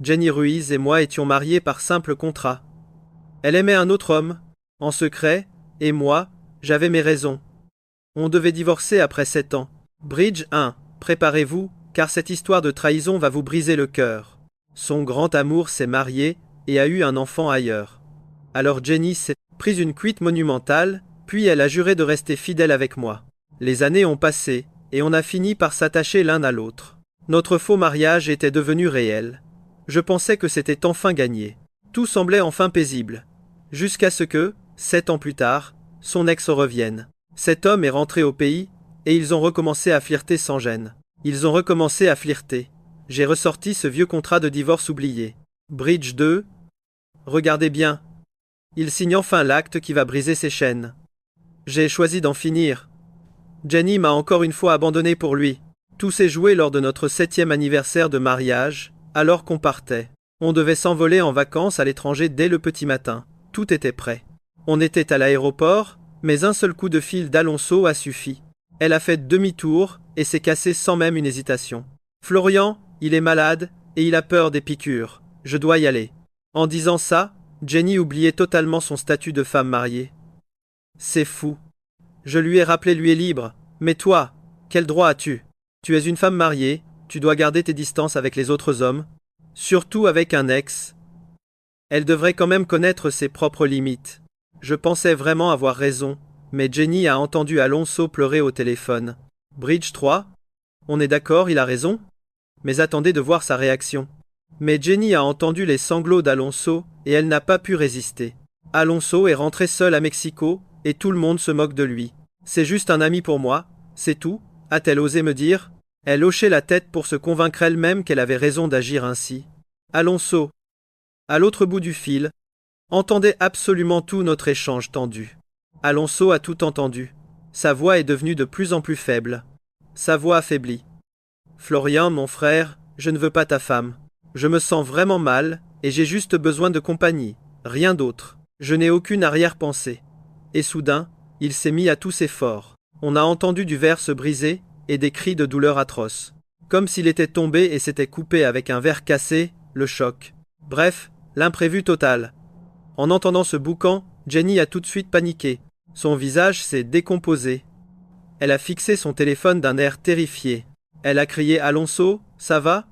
Jenny Ruiz et moi étions mariés par simple contrat. Elle aimait un autre homme, en secret, et moi, j'avais mes raisons. On devait divorcer après 7 ans. Bridge 1. Préparez-vous, car cette histoire de trahison va vous briser le cœur. Son grand amour s'est marié et a eu un enfant ailleurs. Alors Jenny s'est prise une cuite monumentale, puis elle a juré de rester fidèle avec moi. Les années ont passé, et on a fini par s'attacher l'un à l'autre. Notre faux mariage était devenu réel. Je pensais que c'était enfin gagné. Tout semblait enfin paisible. Jusqu'à ce que, 7 ans plus tard, son ex revienne. Cet homme est rentré au pays, et ils ont recommencé à flirter sans gêne. Ils ont recommencé à flirter. J'ai ressorti ce vieux contrat de divorce oublié. Bridge 2. Regardez bien. Il signe enfin l'acte qui va briser ses chaînes. J'ai choisi d'en finir. Jenny m'a encore une fois abandonné pour lui. Tout s'est joué lors de notre 7e anniversaire de mariage, alors qu'on partait. On devait s'envoler en vacances à l'étranger dès le petit matin. Tout était prêt. On était à l'aéroport, mais un seul coup de fil d'Alonso a suffi. Elle a fait demi-tour et s'est cassée sans même une hésitation. Florian, il est malade et il a peur des piqûres. Je dois y aller. En disant ça, Jenny oubliait totalement son statut de femme mariée. C'est fou. Je lui ai rappelé lui est libre. Mais toi, quel droit as-tu? Tu es une femme mariée, tu dois garder tes distances avec les autres hommes. Surtout avec un ex. Elle devrait quand même connaître ses propres limites. Je pensais vraiment avoir raison, mais Jenny a entendu Alonso pleurer au téléphone. Bridge 3. On est d'accord, il a raison? Mais attendez de voir sa réaction. Mais Jenny a entendu les sanglots d'Alonso, et elle n'a pas pu résister. Alonso est rentré seul à Mexico, et tout le monde se moque de lui. C'est juste un ami pour moi, c'est tout, a-t-elle osé me dire? Elle hochait la tête pour se convaincre elle-même qu'elle avait raison d'agir ainsi. Alonso, à l'autre bout du fil, entendait absolument tout notre échange tendu. Alonso a tout entendu. Sa voix est devenue de plus en plus faible. Sa voix affaiblie. Florian, mon frère, je ne veux pas ta femme. Je me sens vraiment mal, et j'ai juste besoin de compagnie, rien d'autre. Je n'ai aucune arrière-pensée. Et soudain, il s'est mis à tousser fort. On a entendu du verre se briser, et des cris de douleur atroces. Comme s'il était tombé et s'était coupé avec un verre cassé, le choc. Bref, l'imprévu total. En entendant ce boucan, Jenny a tout de suite paniqué. Son visage s'est décomposé. Elle a fixé son téléphone d'un air terrifié. Elle a crié « Alonso, ça va ?»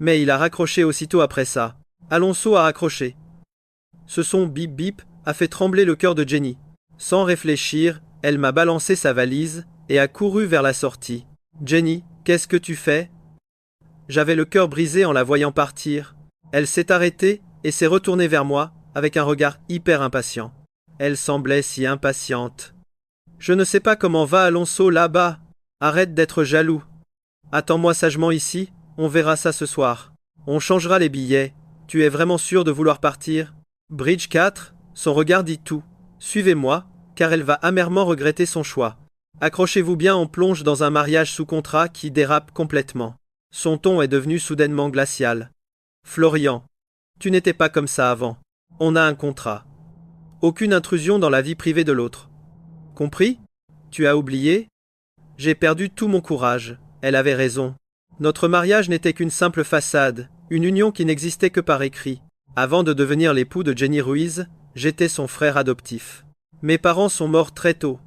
Mais il a raccroché aussitôt après ça. Alonso a raccroché. Ce son bip bip a fait trembler le cœur de Jenny. Sans réfléchir, elle m'a balancé sa valise et a couru vers la sortie. « Jenny, qu'est-ce que tu fais ?» J'avais le cœur brisé en la voyant partir. Elle s'est arrêtée et s'est retournée vers moi avec un regard hyper impatient. Elle semblait si impatiente. « Je ne sais pas comment va Alonso là-bas. Arrête d'être jaloux. Attends-moi sagement ici, on verra ça ce soir. On changera les billets. Tu es vraiment sûr de vouloir partir ?» Bridge 4, son regard dit tout. Suivez-moi, car elle va amèrement regretter son choix. Accrochez-vous bien, on plonge dans un mariage sous contrat qui dérape complètement. Son ton est devenu soudainement glacial. Florian, tu n'étais pas comme ça avant. On a un contrat. Aucune intrusion dans la vie privée de l'autre. Compris? Tu as oublié? J'ai perdu tout mon courage. Elle avait raison. Notre mariage n'était qu'une simple façade, une union qui n'existait que par écrit. Avant de devenir l'époux de Jenny Ruiz, j'étais son frère adoptif. Mes parents sont morts très tôt.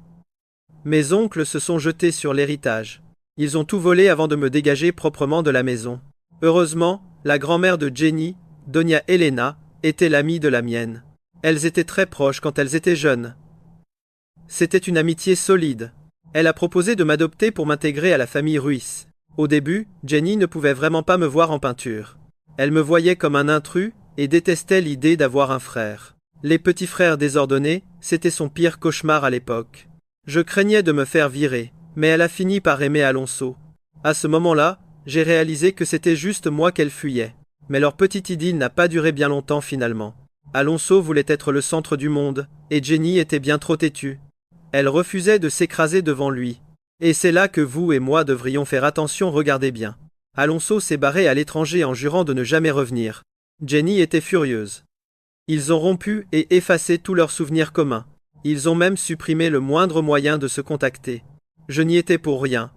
Mes oncles se sont jetés sur l'héritage. Ils ont tout volé avant de me dégager proprement de la maison. Heureusement, la grand-mère de Jenny, Doña Elena, était l'amie de la mienne. Elles étaient très proches quand elles étaient jeunes. C'était une amitié solide. Elle a proposé de m'adopter pour m'intégrer à la famille Ruiz. Au début, Jenny ne pouvait vraiment pas me voir en peinture. Elle me voyait comme un intrus et détestait l'idée d'avoir un frère. Les petits frères désordonnés, c'était son pire cauchemar à l'époque. Je craignais de me faire virer, mais elle a fini par aimer Alonso. À ce moment-là, j'ai réalisé que c'était juste moi qu'elle fuyait. Mais leur petite idylle n'a pas duré bien longtemps finalement. Alonso voulait être le centre du monde, et Jenny était bien trop têtue. Elle refusait de s'écraser devant lui. Et c'est là que vous et moi devrions faire attention, regardez bien. Alonso s'est barré à l'étranger en jurant de ne jamais revenir. Jenny était furieuse. Ils ont rompu et effacé tous leurs souvenirs communs. Ils ont même supprimé le moindre moyen de se contacter. Je n'y étais pour rien.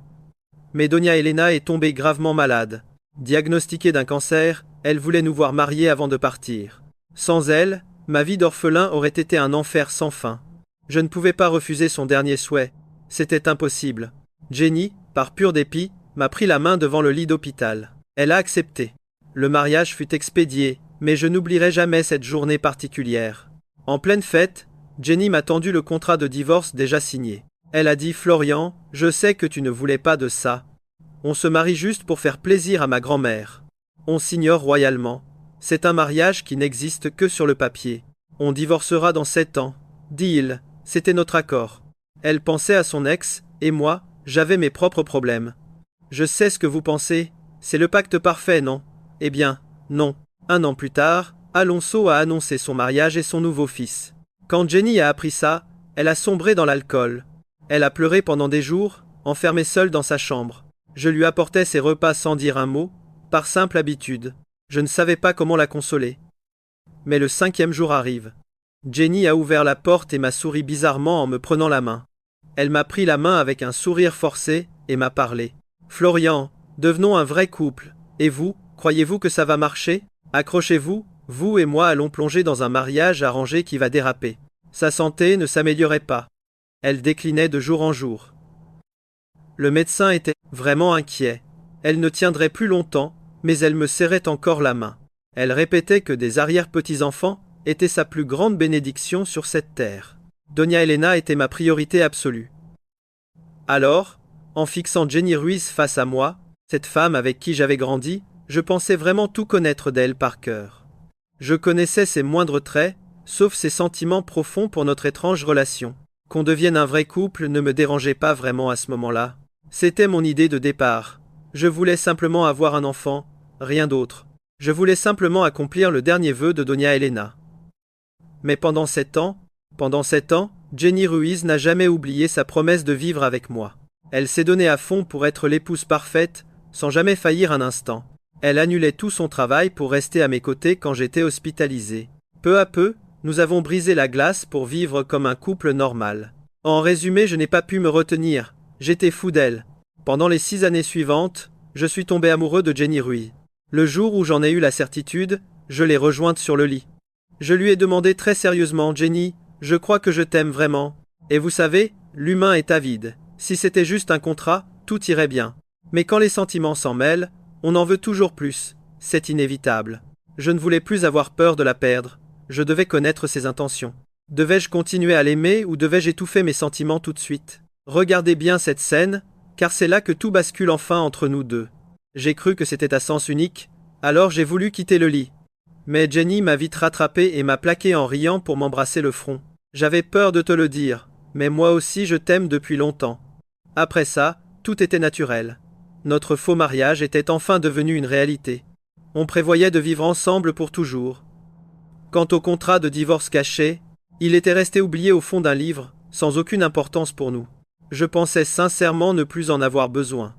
Mais Doña Elena est tombée gravement malade, diagnostiquée d'un cancer, Elle voulait nous voir mariés avant de partir. Sans elle, ma vie d'orphelin aurait été un enfer sans fin. Je ne pouvais pas refuser son dernier souhait. C'était impossible. Jenny, par pur dépit, m'a pris la main devant le lit d'hôpital. Elle a accepté. Le mariage fut expédié, mais je n'oublierai jamais cette journée particulière. En pleine fête, Jenny m'a tendu le contrat de divorce déjà signé. Elle a dit « Florian, je sais que tu ne voulais pas de ça. On se marie juste pour faire plaisir à ma grand-mère. On s'ignore royalement. C'est un mariage qui n'existe que sur le papier. On divorcera dans 7 ans. » Dit-il. C'était notre accord. Elle pensait à son ex, et moi, j'avais mes propres problèmes. Je sais ce que vous pensez. C'est le pacte parfait, non? Eh bien, non. 1 an plus tard, Alonso a annoncé son mariage et son nouveau fils. Quand Jenny a appris ça, elle a sombré dans l'alcool. Elle a pleuré pendant des jours, enfermée seule dans sa chambre. Je lui apportais ses repas sans dire un mot, par simple habitude. Je ne savais pas comment la consoler. Mais le 5e jour arrive. Jenny a ouvert la porte et m'a souri bizarrement en me prenant la main. Elle m'a pris la main avec un sourire forcé et m'a parlé. « Florian, devenons un vrai couple. Et vous, croyez-vous que ça va marcher? Accrochez-vous, vous et moi allons plonger dans un mariage arrangé qui va déraper. » Sa santé ne s'améliorait pas. Elle déclinait de jour en jour. Le médecin était vraiment inquiet. Elle ne tiendrait plus longtemps, mais elle me serrait encore la main. Elle répétait que des arrière-petits-enfants étaient sa plus grande bénédiction sur cette terre. Doña Elena était ma priorité absolue. Alors, en fixant Jenny Ruiz face à moi, cette femme avec qui j'avais grandi, je pensais vraiment tout connaître d'elle par cœur. Je connaissais ses moindres traits, sauf ses sentiments profonds pour notre étrange relation. Qu'on devienne un vrai couple ne me dérangeait pas vraiment à ce moment-là. C'était mon idée de départ. Je voulais simplement avoir un enfant, rien d'autre. Je voulais simplement accomplir le dernier vœu de Doña Elena. Mais pendant 7 ans, Jenny Ruiz n'a jamais oublié sa promesse de vivre avec moi. Elle s'est donnée à fond pour être l'épouse parfaite, sans jamais faillir un instant. Elle annulait tout son travail pour rester à mes côtés quand j'étais hospitalisé. Peu à peu, nous avons brisé la glace pour vivre comme un couple normal. En résumé, je n'ai pas pu me retenir. J'étais fou d'elle. Pendant les 6 années suivantes, je suis tombé amoureux de Jenny Ruiz. Le jour où j'en ai eu la certitude, je l'ai rejointe sur le lit. Je lui ai demandé très sérieusement, « Jenny, je crois que je t'aime vraiment. Et vous savez, l'humain est avide. Si c'était juste un contrat, tout irait bien. Mais quand les sentiments s'en mêlent, on en veut toujours plus. C'est inévitable. Je ne voulais plus avoir peur de la perdre. Je devais connaître ses intentions. Devais-je continuer à l'aimer ou devais-je étouffer mes sentiments tout de suite? Regardez bien cette scène, car c'est là que tout bascule enfin entre nous deux. J'ai cru que c'était à sens unique, alors j'ai voulu quitter le lit. Mais Jenny m'a vite rattrapé et m'a plaqué en riant pour m'embrasser le front. J'avais peur de te le dire, mais moi aussi je t'aime depuis longtemps. Après ça, tout était naturel. Notre faux mariage était enfin devenu une réalité. On prévoyait de vivre ensemble pour toujours. Quant au contrat de divorce caché, il était resté oublié au fond d'un livre, sans aucune importance pour nous. Je pensais sincèrement ne plus en avoir besoin.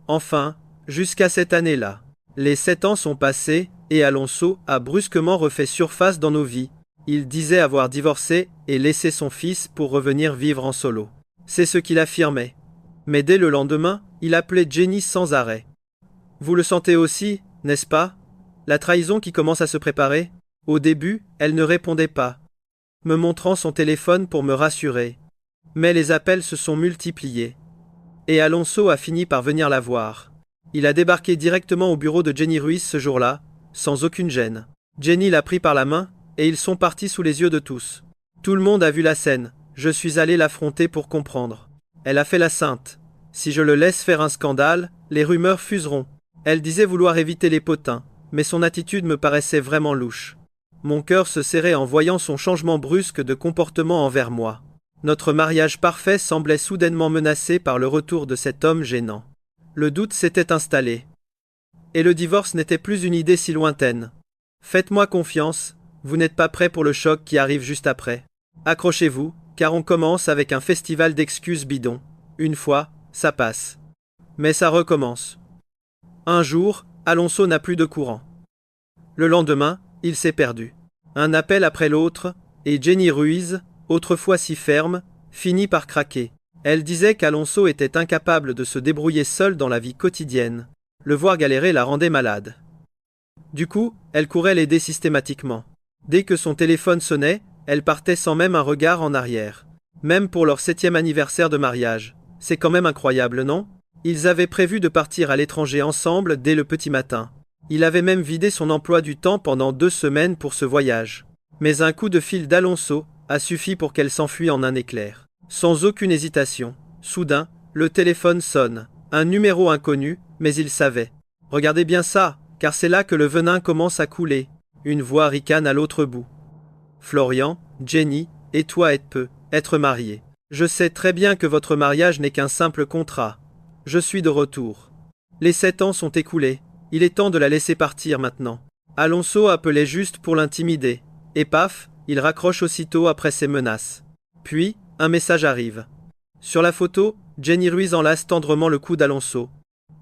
Enfin, jusqu'à cette année-là. Les 7 ans sont passés, et Alonso a brusquement refait surface dans nos vies. Il disait avoir divorcé et laissé son fils pour revenir vivre en solo. C'est ce qu'il affirmait. Mais dès le lendemain, il appelait Jenny sans arrêt. Vous le sentez aussi, n'est-ce pas? La trahison qui commence à se préparer? Au début, elle ne répondait pas, me montrant son téléphone pour me rassurer. Mais les appels se sont multipliés. Et Alonso a fini par venir la voir. Il a débarqué directement au bureau de Jenny Ruiz ce jour-là, sans aucune gêne. Jenny l'a pris par la main, et ils sont partis sous les yeux de tous. Tout le monde a vu la scène. Je suis allé l'affronter pour comprendre. Elle a fait la sainte. Si je le laisse faire un scandale, les rumeurs fuseront. Elle disait vouloir éviter les potins, mais son attitude me paraissait vraiment louche. Mon cœur se serrait en voyant son changement brusque de comportement envers moi. Notre mariage parfait semblait soudainement menacé par le retour de cet homme gênant. Le doute s'était installé. Et le divorce n'était plus une idée si lointaine. Faites-moi confiance, vous n'êtes pas prêt pour le choc qui arrive juste après. Accrochez-vous, car on commence avec un festival d'excuses bidons. Une fois, ça passe. Mais ça recommence. Un jour, Alonso n'a plus de courant. Le lendemain, il s'est perdu. Un appel après l'autre, et Jenny Ruiz, autrefois si ferme, finit par craquer. Elle disait qu'Alonso était incapable de se débrouiller seul dans la vie quotidienne. Le voir galérer la rendait malade. Du coup, elle courait l'aider systématiquement. Dès que son téléphone sonnait, elle partait sans même un regard en arrière. Même pour leur 7e anniversaire de mariage. C'est quand même incroyable, non? Ils avaient prévu de partir à l'étranger ensemble dès le petit matin. Il avait même vidé son emploi du temps pendant 2 semaines pour ce voyage. Mais un coup de fil d'Alonso a suffi pour qu'elle s'enfuit en un éclair. Sans aucune hésitation. Soudain, le téléphone sonne. Un numéro inconnu, mais il savait. Regardez bien ça, car c'est là que le venin commence à couler. Une voix ricane à l'autre bout. Florian, Jenny, et toi être mariés. Je sais très bien que votre mariage n'est qu'un simple contrat. Je suis de retour. Les 7 ans sont écoulés. Il est temps de la laisser partir maintenant. Alonso appelait juste pour l'intimider. Et paf, il raccroche aussitôt après ses menaces. Puis, un message arrive. Sur la photo, Jenny Ruiz enlace tendrement le cou d'Alonso.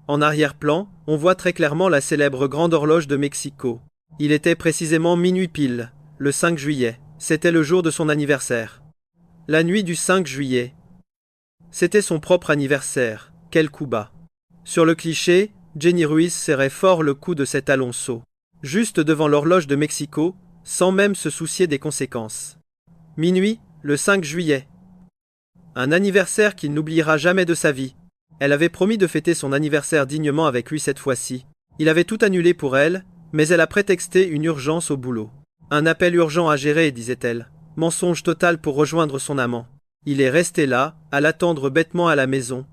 En arrière-plan, on voit très clairement la célèbre grande horloge de Mexico. Il était précisément minuit pile, le 5 juillet. C'était le jour de son anniversaire. La nuit du 5 juillet. C'était son propre anniversaire. Quel coup bas. Sur le cliché, Jenny Ruiz serrait fort le cou de cet Alonso. Juste devant l'horloge de Mexico, sans même se soucier des conséquences. Minuit, le 5 juillet. Un anniversaire qu'il n'oubliera jamais de sa vie. Elle avait promis de fêter son anniversaire dignement avec lui cette fois-ci. Il avait tout annulé pour elle, mais elle a prétexté une urgence au boulot. Un appel urgent à gérer, disait-elle. Mensonge total pour rejoindre son amant. Il est resté là, à l'attendre bêtement à la maison.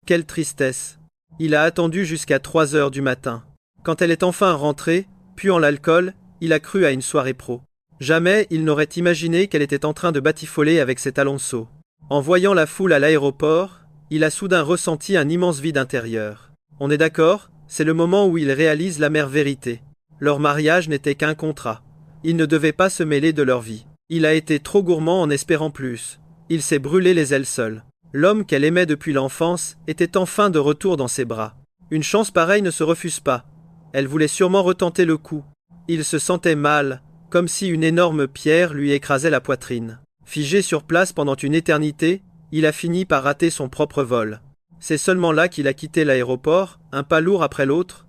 Quelle tristesse. Il a attendu jusqu'à 3 heures du matin. Quand elle est enfin rentrée, puant l'alcool, il a cru à une soirée pro. Jamais il n'aurait imaginé qu'elle était en train de batifoler avec cet Alonso. En voyant la foule à l'aéroport, il a soudain ressenti un immense vide intérieur. On est d'accord, c'est le moment où il réalise l'amère vérité. Leur mariage n'était qu'un contrat. Il ne devait pas se mêler de leur vie. Il a été trop gourmand en espérant plus. Il s'est brûlé les ailes seul. L'homme qu'elle aimait depuis l'enfance était enfin de retour dans ses bras. Une chance pareille ne se refuse pas. Elle voulait sûrement retenter le coup. Il se sentait mal, comme si une énorme pierre lui écrasait la poitrine. Figé sur place pendant une éternité, il a fini par rater son propre vol. C'est seulement là qu'il a quitté l'aéroport, un pas lourd après l'autre.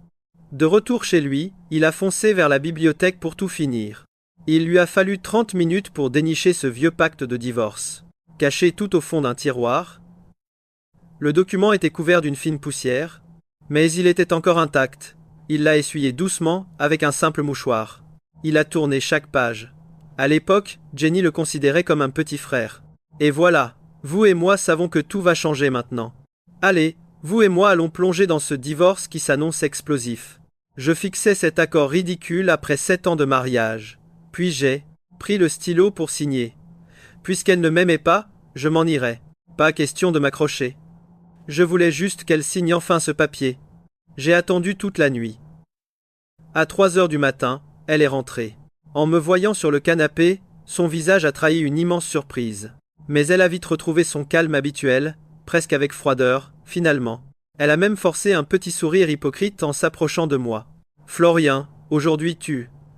De retour chez lui, il a foncé vers la bibliothèque pour tout finir. Il lui a fallu 30 minutes pour dénicher ce vieux pacte de divorce. Caché tout au fond d'un tiroir. Le document était couvert d'une fine poussière, mais il était encore intact. Il l'a essuyé doucement avec un simple mouchoir. Il a tourné chaque page. À l'époque, Jenny le considérait comme un petit frère. Et voilà, vous et moi savons que tout va changer maintenant. Allez, vous et moi allons plonger dans ce divorce qui s'annonce explosif. Je fixais cet accord ridicule après 7 ans de mariage. Puis j'ai pris le stylo pour signer. Puisqu'elle ne m'aimait pas, je m'en irais. Pas question de m'accrocher. Je voulais juste qu'elle signe enfin ce papier. J'ai attendu toute la nuit. À 3 heures du matin, elle est rentrée. En me voyant sur le canapé, son visage a trahi une immense surprise. Mais elle a vite retrouvé son calme habituel, presque avec froideur, finalement. Elle a même forcé un petit sourire hypocrite en s'approchant de moi. Florian, aujourd'hui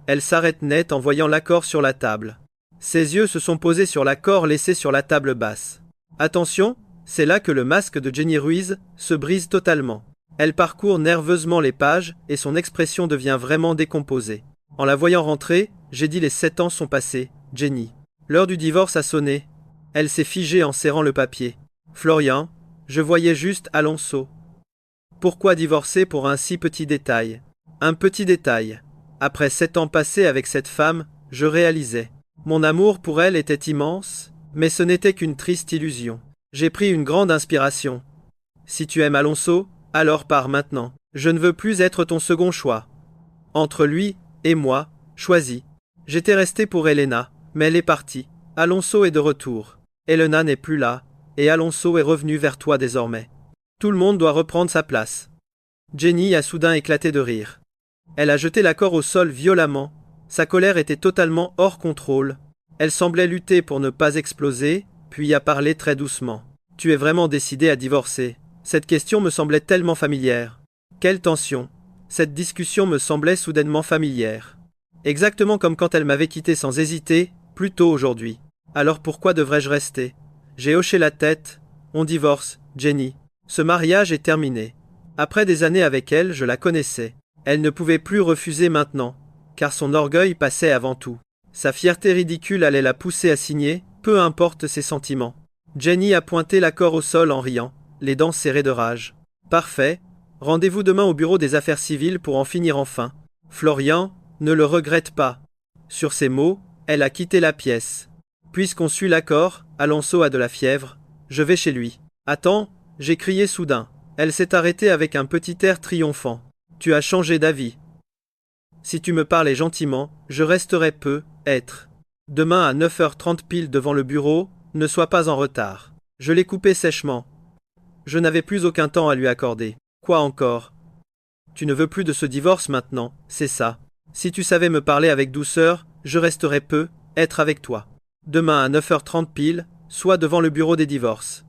Elle s'arrête net en voyant l'accord sur la table. Ses yeux se sont posés sur l'accord laissé sur la table basse. Attention, c'est là que le masque de Jenny Ruiz se brise totalement. Elle parcourt nerveusement les pages et son expression devient vraiment décomposée. En la voyant rentrer, j'ai dit les 7 ans sont passés, Jenny. L'heure du divorce a sonné. Elle s'est figée en serrant le papier. Florian, je voyais juste Alonso. Pourquoi divorcer pour un si petit détail? Un petit détail. Après 7 ans passés avec cette femme, je réalisais. Mon amour pour elle était immense, mais ce n'était qu'une triste illusion. J'ai pris une grande inspiration. Si tu aimes Alonso, alors pars maintenant. Je ne veux plus être ton second choix. Entre lui et moi, choisis. J'étais resté pour Elena, mais elle est partie. Alonso est de retour. Elena n'est plus là, et Alonso est revenu vers toi désormais. Tout le monde doit reprendre sa place. Jenny a soudain éclaté de rire. Elle a jeté l'accord au sol violemment. Sa colère était totalement hors contrôle. Elle semblait lutter pour ne pas exploser, puis a parlé très doucement. Tu es vraiment décidé à divorcer? Cette question me semblait tellement familière. Quelle tension! Cette discussion me semblait soudainement familière. Exactement comme quand elle m'avait quitté sans hésiter, plus tôt aujourd'hui. Alors pourquoi devrais-je rester? J'ai hoché la tête. On divorce, Jenny. Ce mariage est terminé. Après des années avec elle, je la connaissais. Elle ne pouvait plus refuser maintenant, car son orgueil passait avant tout. Sa fierté ridicule allait la pousser à signer, peu importe ses sentiments. Jenny a pointé l'accord au sol en riant, les dents serrées de rage. Parfait, rendez-vous demain au bureau des affaires civiles pour en finir enfin. Florian, ne le regrette pas. Sur ces mots, elle a quitté la pièce. Puisqu'on suit l'accord, Alonso a de la fièvre, je vais chez lui. Attends, j'ai crié soudain. Elle s'est arrêtée avec un petit air triomphant. Tu as changé d'avis. Si tu me parlais gentiment, je resterai être. Demain à 9h30 pile devant le bureau, ne sois pas en retard. Je l'ai coupé sèchement. Je n'avais plus aucun temps à lui accorder. Quoi encore? Tu ne veux plus de ce divorce maintenant, c'est ça. Si tu savais me parler avec douceur, je resterais être avec toi. Demain à 9h30 pile, sois devant le bureau des divorces.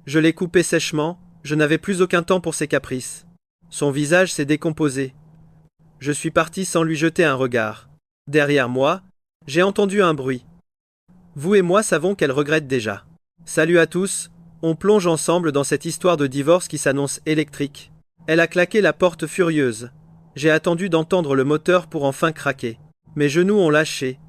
Je l'ai coupé sèchement, je n'avais plus aucun temps pour ses caprices. Son visage s'est décomposé. Je suis parti sans lui jeter un regard. Derrière moi, j'ai entendu un bruit. Vous et moi savons qu'elle regrette déjà. Salut à tous, on plonge ensemble dans cette histoire de divorce qui s'annonce électrique. Elle a claqué la porte furieuse. J'ai attendu d'entendre le moteur pour enfin craquer. Mes genoux ont lâché.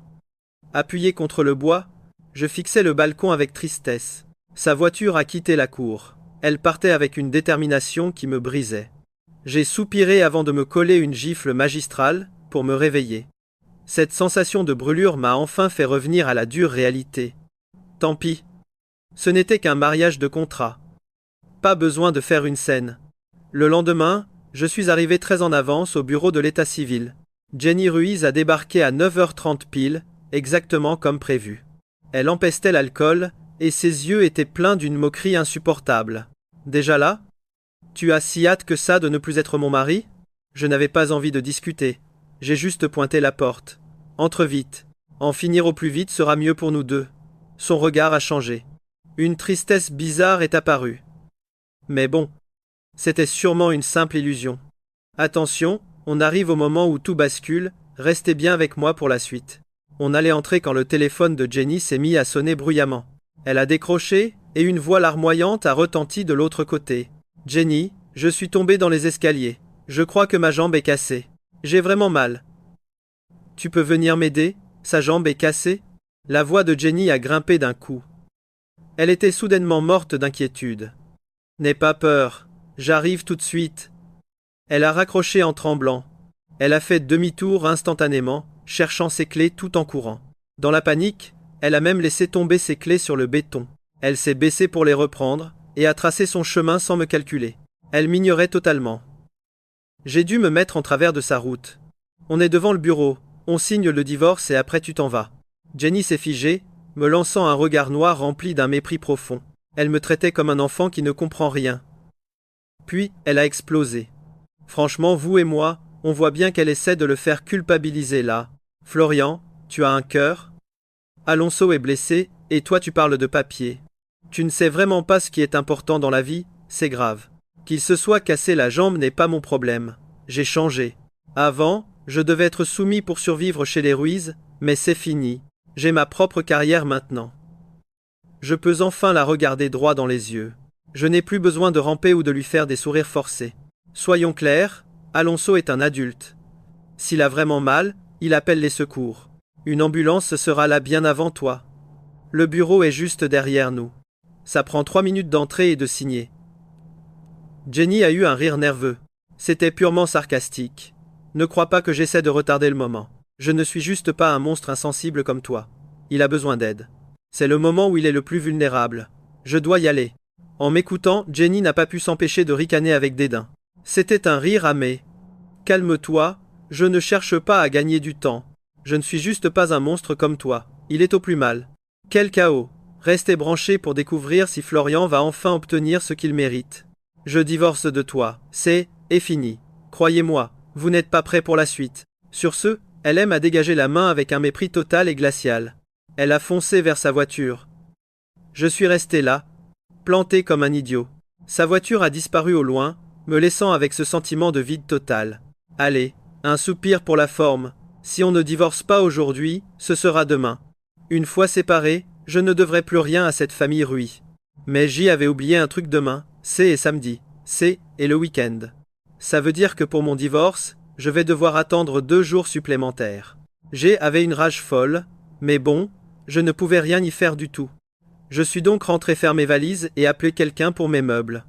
Appuyé contre le bois, je fixais le balcon avec tristesse. Sa voiture a quitté la cour. Elle partait avec une détermination qui me brisait. J'ai soupiré avant de me coller une gifle magistrale pour me réveiller. Cette sensation de brûlure m'a enfin fait revenir à la dure réalité. Tant pis. Ce n'était qu'un mariage de contrat. Pas besoin de faire une scène. Le lendemain, je suis arrivé très en avance au bureau de l'état civil. Jenny Ruiz a débarqué à 9h30 pile, exactement comme prévu. Elle empestait l'alcool, et ses yeux étaient pleins d'une moquerie insupportable. Déjà là? Tu as si hâte que ça de ne plus être mon mari? Je n'avais pas envie de discuter. J'ai juste pointé la porte. Entre vite. En finir au plus vite sera mieux pour nous deux. Son regard a changé. Une tristesse bizarre est apparue. Mais bon. C'était sûrement une simple illusion. Attention, on arrive au moment où tout bascule, restez bien avec moi pour la suite. On allait entrer quand le téléphone de Jenny s'est mis à sonner bruyamment. Elle a décroché, et une voix larmoyante a retenti de l'autre côté. Jenny, je suis tombée dans les escaliers. Je crois que ma jambe est cassée. J'ai vraiment mal. Tu peux venir m'aider? Sa jambe est cassée? La voix de Jenny a grimpé d'un coup. Elle était soudainement morte d'inquiétude. N'aie pas peur. J'arrive tout de suite. Elle a raccroché en tremblant. Elle a fait demi-tour instantanément, cherchant ses clés tout en courant. Dans la panique, elle a même laissé tomber ses clés sur le béton. Elle s'est baissée pour les reprendre, et a tracé son chemin sans me calculer. Elle m'ignorait totalement. J'ai dû me mettre en travers de sa route. On est devant le bureau, on signe le divorce et après tu t'en vas. Jenny s'est figée, me lançant un regard noir rempli d'un mépris profond. Elle me traitait comme un enfant qui ne comprend rien. Puis, elle a explosé. Franchement, vous et moi, on voit bien qu'elle essaie de le faire culpabiliser là. Florian, tu as un cœur? Alonso est blessé, et toi tu parles de papier. Tu ne sais vraiment pas ce qui est important dans la vie, c'est grave. Qu'il se soit cassé la jambe n'est pas mon problème. J'ai changé. Avant, je devais être soumis pour survivre chez les Ruiz, mais c'est fini. J'ai ma propre carrière maintenant. Je peux enfin la regarder droit dans les yeux. Je n'ai plus besoin de ramper ou de lui faire des sourires forcés. Soyons clairs, Alonso est un adulte. S'il a vraiment mal, il appelle les secours. Une ambulance sera là bien avant toi. Le bureau est juste derrière nous. Ça prend 3 minutes d'entrer et de signer. Jenny a eu un rire nerveux. C'était purement sarcastique. Ne crois pas que j'essaie de retarder le moment. Je ne suis juste pas un monstre insensible comme toi. Il a besoin d'aide. C'est le moment où il est le plus vulnérable. Je dois y aller. En m'écoutant, Jenny n'a pas pu s'empêcher de ricaner avec dédain. C'était un rire amé. Calme-toi, je ne cherche pas à gagner du temps. Je ne suis juste pas un monstre comme toi. Il est au plus mal. Quel chaos. Restez branchés pour découvrir si Florian va enfin obtenir ce qu'il mérite. Je divorce de toi. C'est fini. Croyez-moi, vous n'êtes pas prêt pour la suite. Sur ce, elle a dégagé la main avec un mépris total et glacial. Elle a foncé vers sa voiture. Je suis resté là, planté comme un idiot. Sa voiture a disparu au loin, me laissant avec ce sentiment de vide total. Allez, un soupir pour la forme. Si on ne divorce pas aujourd'hui, ce sera demain. Une fois séparés, je ne devrai plus rien à cette famille Ruiz. Mais j'y avais oublié un truc demain, c'est samedi, c'est le week-end. Ça veut dire que pour mon divorce, je vais devoir attendre 2 jours supplémentaires. G avait une rage folle, mais bon, je ne pouvais rien y faire du tout. Je suis donc rentré faire mes valises et appeler quelqu'un pour mes meubles.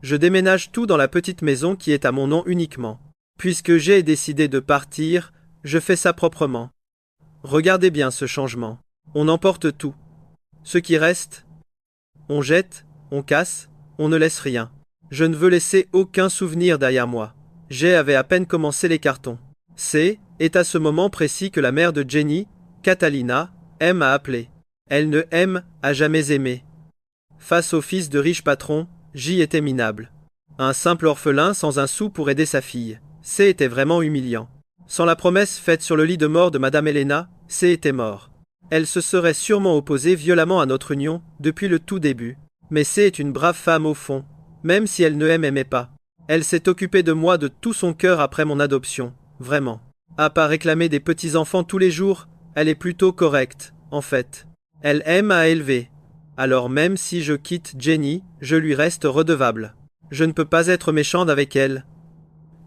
Je déménage tout dans la petite maison qui est à mon nom uniquement. Puisque j'ai décidé de partir, je fais ça proprement. Regardez bien ce changement. On emporte tout. Ce qui reste, on jette, on casse, on ne laisse rien. Je ne veux laisser aucun souvenir derrière moi. J'ai avait à peine commencé les cartons. Est à ce moment précis que la mère de Jenny, Catalina, aime à appeler. Elle ne aime à jamais aimer. Face au fils de riche patron, J était minable. Un simple orphelin sans un sou pour aider sa fille. Était vraiment humiliant. Sans la promesse faite sur le lit de mort de Madame Helena, était mort. Elle se serait sûrement opposée violemment à notre union, depuis le tout début. Mais est une brave femme au fond, même si elle ne m'aimait pas. Elle s'est occupée de moi de tout son cœur après mon adoption, vraiment. À part réclamer des petits-enfants tous les jours, elle est plutôt correcte, en fait. Elle aime à élever. Alors même si je quitte Jenny, je lui reste redevable. Je ne peux pas être méchante avec elle.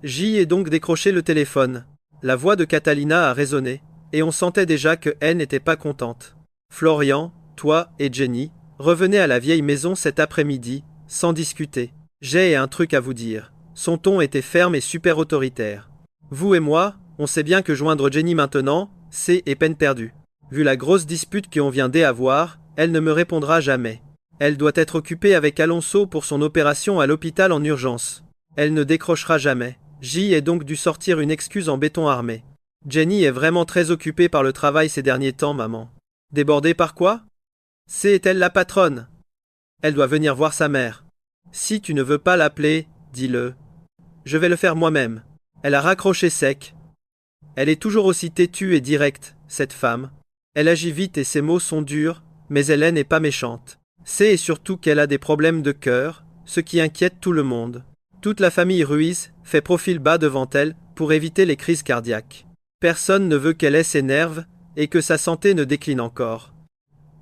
J ai donc décroché le téléphone. La voix de Catalina a résonné, et on sentait déjà que elle n'était pas contente. Florian, toi et Jenny, revenez à la vieille maison cet après-midi, sans discuter. J'ai un truc à vous dire. Son ton était ferme et super autoritaire. Vous et moi, on sait bien que joindre Jenny maintenant, c'est peine perdue. Vu la grosse dispute qu'on vient d'avoir, elle ne me répondra jamais. Elle doit être occupée avec Alonso pour son opération à l'hôpital en urgence. Elle ne décrochera jamais. J est donc dû sortir une excuse en béton armé. Jenny est vraiment très occupée par le travail ces derniers temps, maman. Débordée par quoi? C'est-elle la patronne? Elle doit venir voir sa mère. Si tu ne veux pas l'appeler, dis-le. Je vais le faire moi-même. Elle a raccroché sec. Elle est toujours aussi têtue et directe, cette femme. Elle agit vite et ses mots sont durs, mais elle n'est pas méchante. C'est surtout qu'elle a des problèmes de cœur, ce qui inquiète tout le monde. Toute la famille Ruiz fait profil bas devant elle pour éviter les crises cardiaques. Personne ne veut qu'elle ait ses nerfs et que sa santé ne décline encore.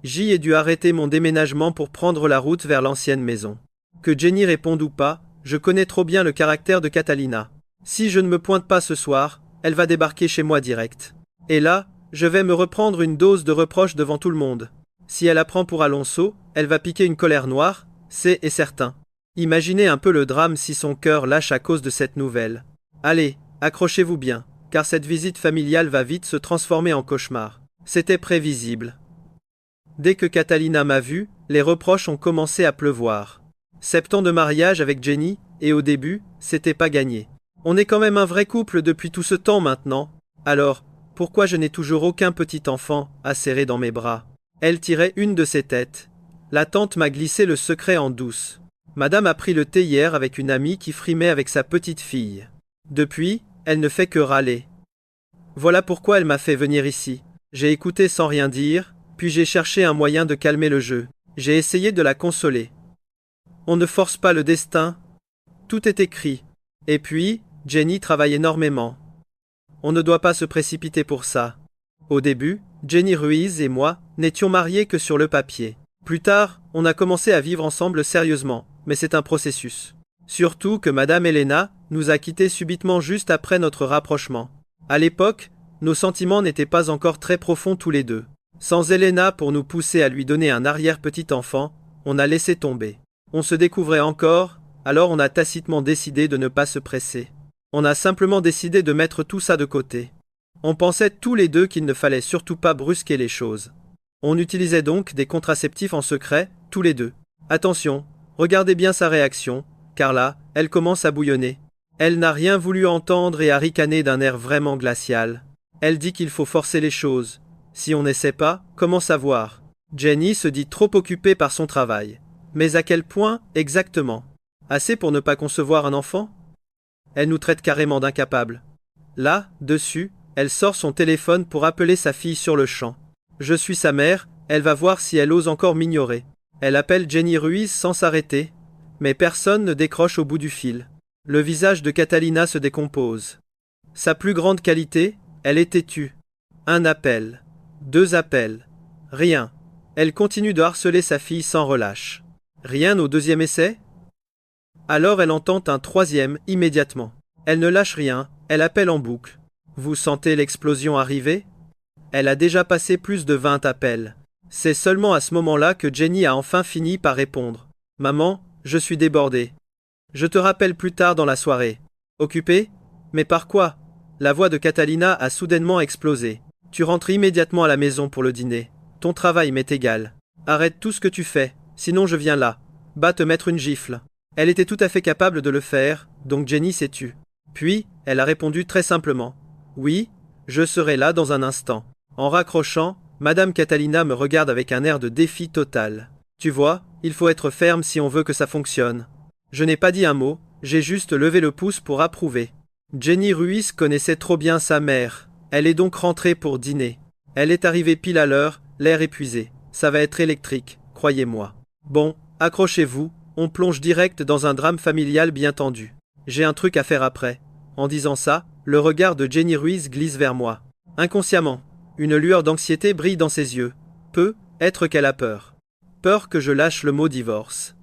J ai dû arrêter mon déménagement pour prendre la route vers l'ancienne maison. Que Jenny réponde ou pas, je connais trop bien le caractère de Catalina. Si je ne me pointe pas ce soir, elle va débarquer chez moi direct. Et là, je vais me reprendre une dose de reproches devant tout le monde. Si elle apprend pour Alonso, elle va piquer une colère noire, c'est certain. Imaginez un peu le drame si son cœur lâche à cause de cette nouvelle. Allez, accrochez-vous bien, car cette visite familiale va vite se transformer en cauchemar. C'était prévisible. Dès que Catalina m'a vu, les reproches ont commencé à pleuvoir. 7 ans de mariage avec Jenny, et au début, c'était pas gagné. On est quand même un vrai couple depuis tout ce temps maintenant. Alors, pourquoi je n'ai toujours aucun petit enfant à serrer dans mes bras? Elle tirait une de ses têtes. La tante m'a glissé le secret en douce. Madame a pris le thé hier avec une amie qui frimait avec sa petite fille. Depuis, elle ne fait que râler. Voilà pourquoi elle m'a fait venir ici. J'ai écouté sans rien dire, puis j'ai cherché un moyen de calmer le jeu. J'ai essayé de la consoler. On ne force pas le destin. Tout est écrit. Et puis, Jenny travaille énormément. On ne doit pas se précipiter pour ça. Au début, Jenny Ruiz et moi n'étions mariés que sur le papier. Plus tard, on a commencé à vivre ensemble sérieusement, mais c'est un processus. Surtout que Madame Helena nous a quittés subitement juste après notre rapprochement. À l'époque, nos sentiments n'étaient pas encore très profonds tous les deux. Sans Helena pour nous pousser à lui donner un arrière-petit-enfant, on a laissé tomber. On se découvrait encore, alors on a tacitement décidé de ne pas se presser. On a simplement décidé de mettre tout ça de côté. On pensait tous les deux qu'il ne fallait surtout pas brusquer les choses. On utilisait donc des contraceptifs en secret, tous les deux. Attention, regardez bien sa réaction, car là, elle commence à bouillonner. Elle n'a rien voulu entendre et a ricané d'un air vraiment glacial. Elle dit qu'il faut forcer les choses. Si on n'essaie pas, comment savoir? Jenny se dit trop occupée par son travail. Mais à quel point, exactement? Assez pour ne pas concevoir un enfant? Elle nous traite carrément d'incapables. Là, dessus, elle sort son téléphone pour appeler sa fille sur le champ. Je suis sa mère, elle va voir si elle ose encore m'ignorer. Elle appelle Jenny Ruiz sans s'arrêter, mais personne ne décroche au bout du fil. Le visage de Catalina se décompose. Sa plus grande qualité, elle est têtue. 1 appel, 2 appels, rien. Elle continue de harceler sa fille sans relâche. Rien au 2e essai? Alors elle en tente un 3e immédiatement. Elle ne lâche rien, Elle appelle en boucle. Vous sentez l'explosion arriver? Elle a déjà passé plus de 20 appels. C'est seulement à ce moment-là que Jenny a enfin fini par répondre. Maman, je suis débordée. Je te rappelle plus tard dans la soirée. Occupée? Mais par quoi? La voix de Catalina a soudainement explosé. Tu rentres immédiatement à la maison pour le dîner. Ton travail m'est égal. Arrête tout ce que tu fais, sinon je viens là. Va te mettre une gifle. Elle était tout à fait capable de le faire, donc Jenny s'est tue. Puis, elle a répondu très simplement. Oui, je serai là dans un instant. En raccrochant, Madame Catalina me regarde avec un air de défi total. Tu vois, il faut être ferme si on veut que ça fonctionne. Je n'ai pas dit un mot, j'ai juste levé le pouce pour approuver. Jenny Ruiz connaissait trop bien sa mère. Elle est donc rentrée pour dîner. Elle est arrivée pile à l'heure, l'air épuisé. Ça va être électrique, croyez-moi. Bon, accrochez-vous, on plonge direct dans un drame familial bien tendu. J'ai un truc à faire après. En disant ça, le regard de Jenny Ruiz glisse vers moi. Inconsciemment, une lueur d'anxiété brille dans ses yeux. Peut-être qu'elle a peur. Peur que je lâche le mot divorce.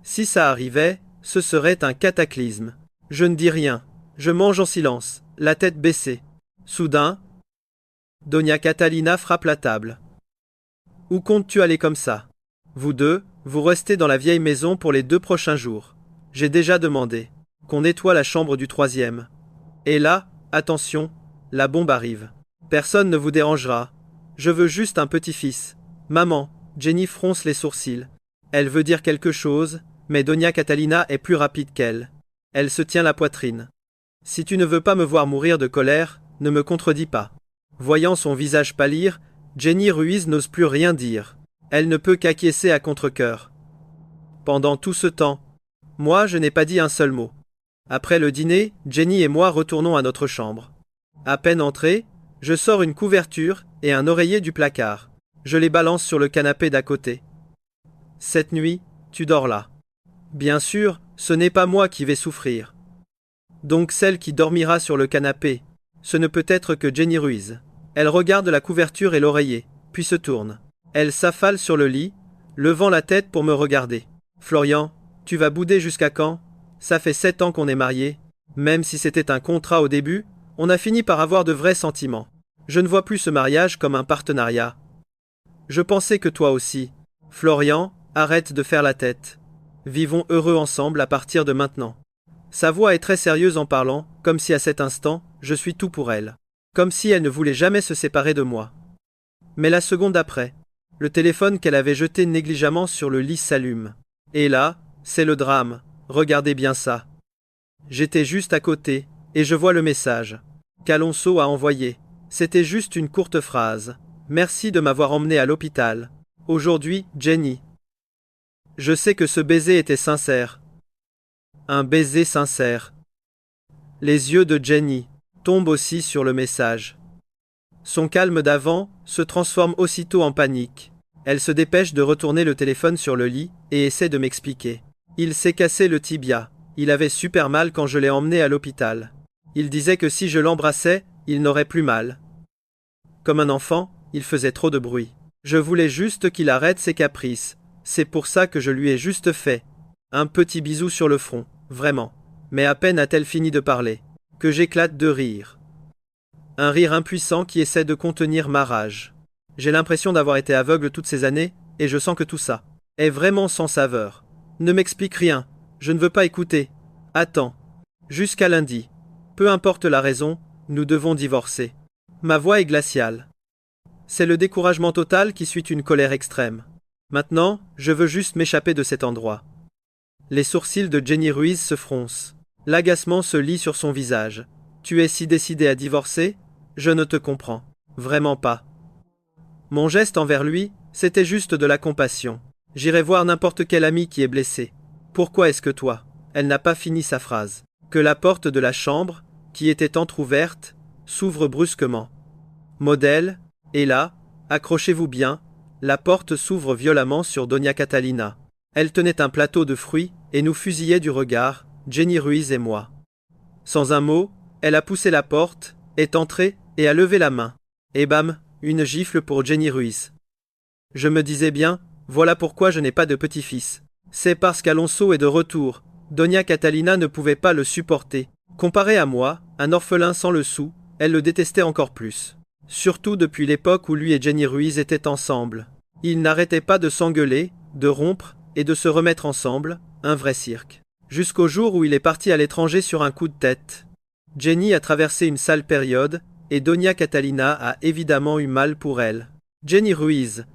Si ça arrivait, ce serait un cataclysme. Je ne dis rien. Je mange en silence, la tête baissée. Soudain, Doña Catalina frappe la table. Où comptes-tu aller comme ça? Vous deux, vous restez dans la vieille maison pour les 2 prochains jours. J'ai déjà demandé qu'on nettoie la chambre du 3e. Et là, attention, la bombe arrive. Personne ne vous dérangera. Je veux juste un petit-fils. Maman, Jenny fronce les sourcils. Elle veut dire quelque chose, mais Doña Catalina est plus rapide qu'elle. Elle se tient la poitrine. Si tu ne veux pas me voir mourir de colère, ne me contredis pas. Voyant son visage pâlir, Jenny Ruiz n'ose plus rien dire. Elle ne peut qu'acquiescer à contre-cœur. Pendant tout ce temps, moi je n'ai pas dit un seul mot. Après le dîner, Jenny et moi retournons à notre chambre. À peine entré, je sors une couverture et un oreiller du placard. Je les balance sur le canapé d'à côté. Cette nuit, tu dors là. Bien sûr, ce n'est pas moi qui vais souffrir. Donc celle qui dormira sur le canapé, ce ne peut être que Jenny Ruiz. Elle regarde la couverture et l'oreiller, puis se tourne. Elle s'affale sur le lit, levant la tête pour me regarder. Florian, tu vas bouder jusqu'à quand? Ça fait 7 ans qu'on est mariés. Même si c'était un contrat au début, on a fini par avoir de vrais sentiments. Je ne vois plus ce mariage comme un partenariat. Je pensais que toi aussi. Florian, arrête de faire la tête. Vivons heureux ensemble à partir de maintenant. Sa voix est très sérieuse en parlant, comme si à cet instant, je suis tout pour elle. Comme si elle ne voulait jamais se séparer de moi. Mais la seconde après, le téléphone qu'elle avait jeté négligemment sur le lit s'allume. Et là, c'est le drame. Regardez bien ça. J'étais juste à côté, et je vois le message qu'Alonso a envoyé. C'était juste une courte phrase. Merci de m'avoir emmené à l'hôpital. Aujourd'hui, Jenny. Je sais que ce baiser était sincère. Un baiser sincère. Les yeux de Jenny tombent aussi sur le message. Son calme d'avant se transforme aussitôt en panique. Elle se dépêche de retourner le téléphone sur le lit et essaie de m'expliquer. Il s'est cassé le tibia. Il avait super mal quand je l'ai emmené à l'hôpital. Il disait que si je l'embrassais, il n'aurait plus mal. Comme un enfant, il faisait trop de bruit. Je voulais juste qu'il arrête ses caprices. C'est pour ça que je lui ai juste fait un petit bisou sur le front, vraiment. Mais à peine a-t-elle fini de parler, que j'éclate de rire. Un rire impuissant qui essaie de contenir ma rage. J'ai l'impression d'avoir été aveugle toutes ces années, et je sens que tout ça est vraiment sans saveur. Ne m'explique rien, je ne veux pas écouter. Attends. Jusqu'à lundi. Peu importe la raison, nous devons divorcer. Ma voix est glaciale. C'est le découragement total qui suit une colère extrême. Maintenant, je veux juste m'échapper de cet endroit. Les sourcils de Jenny Ruiz se froncent. L'agacement se lit sur son visage. Tu es si décidé à divorcer? Je ne te comprends. Vraiment pas. Mon geste envers lui, c'était juste de la compassion. J'irai voir n'importe quel ami qui est blessé. Pourquoi est-ce que toi? Elle n'a pas fini sa phrase. Que la porte de la chambre, qui était entr'ouverte, s'ouvre brusquement. Modèle, et là, accrochez-vous bien, la porte s'ouvre violemment sur Doña Catalina. Elle tenait un plateau de fruits et nous fusillait du regard, Jenny Ruiz et moi. Sans un mot, elle a poussé la porte, est entrée et a levé la main. Et bam, une gifle pour Jenny Ruiz. Je me disais bien, voilà pourquoi je n'ai pas de petit-fils. C'est parce qu'Alonso est de retour. Doña Catalina ne pouvait pas le supporter. Comparé à moi, un orphelin sans le sou, elle le détestait encore plus. Surtout depuis l'époque où lui et Jenny Ruiz étaient ensemble. Ils n'arrêtaient pas de s'engueuler, de rompre, et de se remettre ensemble, un vrai cirque. Jusqu'au jour où il est parti à l'étranger sur un coup de tête. Jenny a traversé une sale période, et Doña Catalina a évidemment eu mal pour elle. Jenny Ruiz,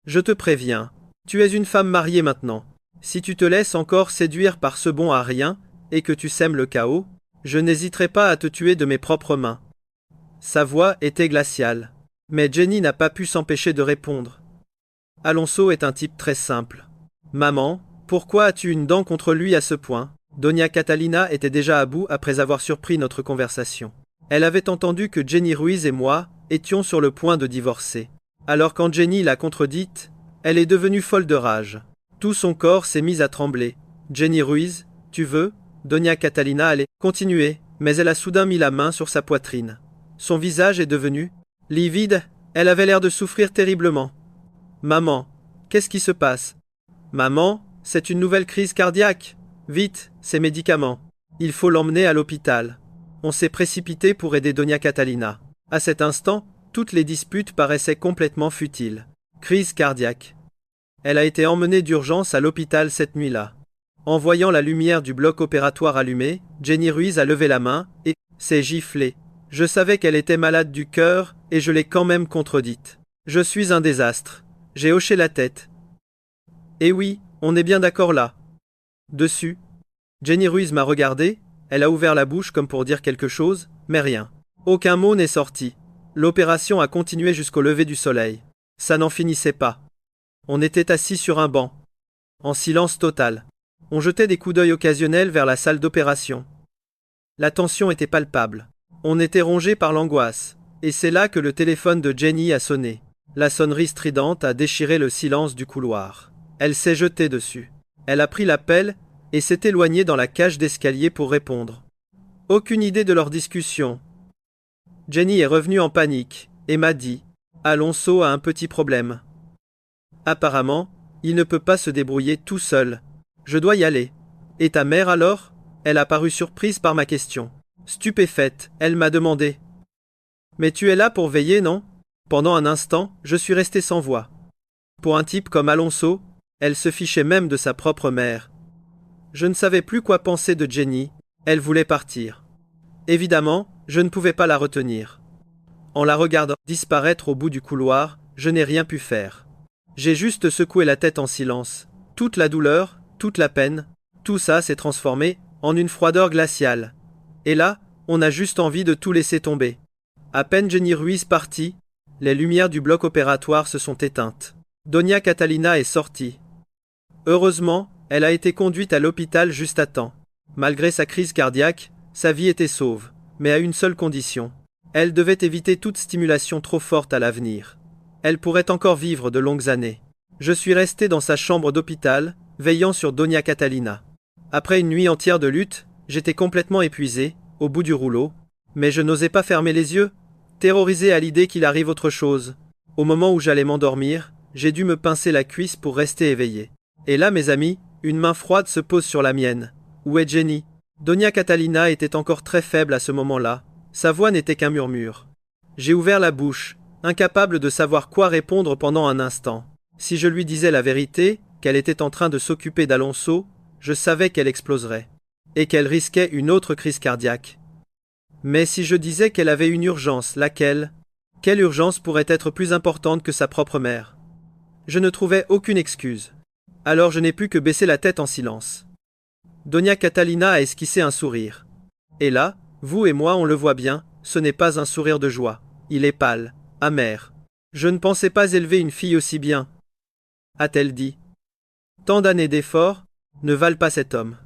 je te préviens, tu es une femme mariée maintenant. Si tu te laisses encore séduire par ce bon à rien, et que tu sèmes le chaos, je n'hésiterai pas à te tuer de mes propres mains. Sa voix était glaciale. Mais Jenny n'a pas pu s'empêcher de répondre. Alonso est un type très simple. Maman, pourquoi as-tu une dent contre lui à ce point? Doña Catalina était déjà à bout après avoir surpris notre conversation. Elle avait entendu que Jenny Ruiz et moi étions sur le point de divorcer. Alors quand Jenny l'a contredite, elle est devenue folle de rage. Tout son corps s'est mis à trembler. Jenny Ruiz, tu veux? Doña Catalina allait continuer, mais elle a soudain mis la main sur sa poitrine. Son visage est devenu livide, elle avait l'air de souffrir terriblement. Maman, qu'est-ce qui se passe? Maman, c'est une nouvelle crise cardiaque. Vite, ces médicaments. Il faut l'emmener à l'hôpital. On s'est précipité pour aider Doña Catalina. À cet instant, toutes les disputes paraissaient complètement futiles. Crise cardiaque. Elle a été emmenée d'urgence à l'hôpital cette nuit-là. En voyant la lumière du bloc opératoire allumée, Jenny Ruiz a levé la main et s'est giflée. Je savais qu'elle était malade du cœur et je l'ai quand même contredite. Je suis un désastre. J'ai hoché la tête. Eh oui, on est bien d'accord là. Dessus. Jenny Ruiz m'a regardé, elle a ouvert la bouche comme pour dire quelque chose, mais rien. Aucun mot n'est sorti. L'opération a continué jusqu'au lever du soleil. Ça n'en finissait pas. On était assis sur un banc. En silence total. On jetait des coups d'œil occasionnels vers la salle d'opération. La tension était palpable. On était rongé par l'angoisse. Et c'est là que le téléphone de Jenny a sonné. La sonnerie stridente a déchiré le silence du couloir. Elle s'est jetée dessus. Elle a pris l'appel et s'est éloignée dans la cage d'escalier pour répondre. Aucune idée de leur discussion. Jenny est revenue en panique et m'a dit « Alonso a un petit problème. Apparemment, il ne peut pas se débrouiller tout seul. Je dois y aller. Et ta mère alors ?» Elle a paru surprise par ma question. Stupéfaite, elle m'a demandé « Mais tu es là pour veiller, non ?» Pendant un instant, je suis resté sans voix. Pour un type comme Alonso, elle se fichait même de sa propre mère. Je ne savais plus quoi penser de Jenny, elle voulait partir. Évidemment, je ne pouvais pas la retenir. En la regardant disparaître au bout du couloir, je n'ai rien pu faire. J'ai juste secoué la tête en silence. Toute la douleur, toute la peine, tout ça s'est transformé en une froideur glaciale. Et là, on a juste envie de tout laisser tomber. À peine Jenny Ruiz partie, les lumières du bloc opératoire se sont éteintes. Doña Catalina est sortie. Heureusement, elle a été conduite à l'hôpital juste à temps. Malgré sa crise cardiaque, sa vie était sauve, mais à une seule condition. Elle devait éviter toute stimulation trop forte à l'avenir. Elle pourrait encore vivre de longues années. Je suis resté dans sa chambre d'hôpital, veillant sur Doña Catalina. Après une nuit entière de lutte, j'étais complètement épuisé, au bout du rouleau, mais je n'osais pas fermer les yeux, terrorisé à l'idée qu'il arrive autre chose. Au moment où j'allais m'endormir, j'ai dû me pincer la cuisse pour rester éveillé. Et là, mes amis, une main froide se pose sur la mienne. Où est Jenny? Doña Catalina était encore très faible à ce moment-là. Sa voix n'était qu'un murmure. J'ai ouvert la bouche, incapable de savoir quoi répondre pendant un instant. Si je lui disais la vérité, qu'elle était en train de s'occuper d'Alonso, je savais qu'elle exploserait. Et qu'elle risquait une autre crise cardiaque. Mais si je disais qu'elle avait une urgence, laquelle? Quelle urgence pourrait être plus importante que sa propre mère? Je ne trouvais aucune excuse. Alors je n'ai pu que baisser la tête en silence. Doña Catalina a esquissé un sourire. Et là, vous et moi on le voit bien, ce n'est pas un sourire de joie. Il est pâle, amer. Je ne pensais pas élever une fille aussi bien, a-t-elle dit. Tant d'années d'efforts ne valent pas cet homme.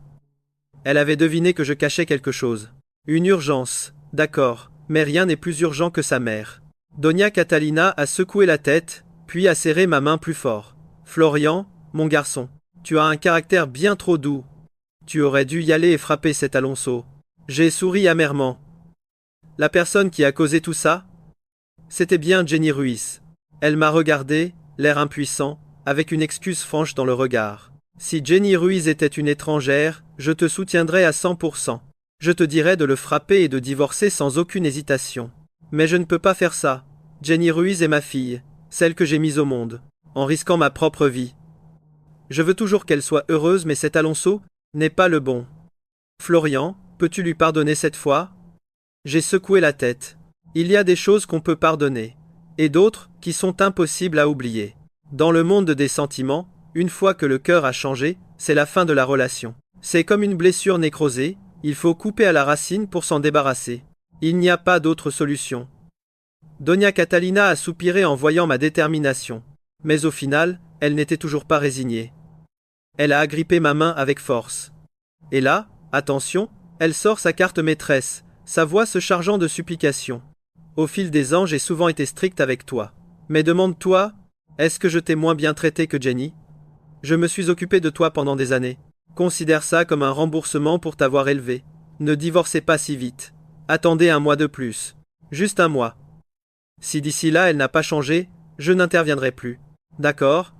Elle avait deviné que je cachais quelque chose. Une urgence, d'accord, mais rien n'est plus urgent que sa mère. Doña Catalina a secoué la tête, puis a serré ma main plus fort. Florian, mon garçon, tu as un caractère bien trop doux. Tu aurais dû y aller et frapper cet Alonso. J'ai souri amèrement. La personne qui a causé tout ça? C'était bien Jenny Ruiz. Elle m'a regardé, l'air impuissant, avec une excuse franche dans le regard. Si Jenny Ruiz était une étrangère, je te soutiendrais à 100%. je te dirais de le frapper et de divorcer sans aucune hésitation. Mais je ne peux pas faire ça. Jenny Ruiz est ma fille, celle que j'ai mise au monde, en risquant ma propre vie. Je veux toujours qu'elle soit heureuse, mais cet Alonso n'est pas le bon. Florian, peux-tu lui pardonner cette fois? J'ai secoué la tête. Il y a des choses qu'on peut pardonner, et d'autres qui sont impossibles à oublier. Dans le monde des sentiments, une fois que le cœur a changé, c'est la fin de la relation. C'est comme une blessure nécrosée, il faut couper à la racine pour s'en débarrasser. Il n'y a pas d'autre solution. Doña Catalina a soupiré en voyant ma détermination. Mais au final, elle n'était toujours pas résignée. Elle a agrippé ma main avec force. Et là, attention, elle sort sa carte maîtresse, sa voix se chargeant de supplications. Au fil des ans, j'ai souvent été stricte avec toi. Mais demande-toi, est-ce que je t'ai moins bien traité que Jenny? Je me suis occupé de toi pendant des années. Considère ça comme un remboursement pour t'avoir élevé. Ne divorcez pas si vite. Attendez un mois de plus. Juste un mois. Si d'ici là elle n'a pas changé, je n'interviendrai plus. D'accord?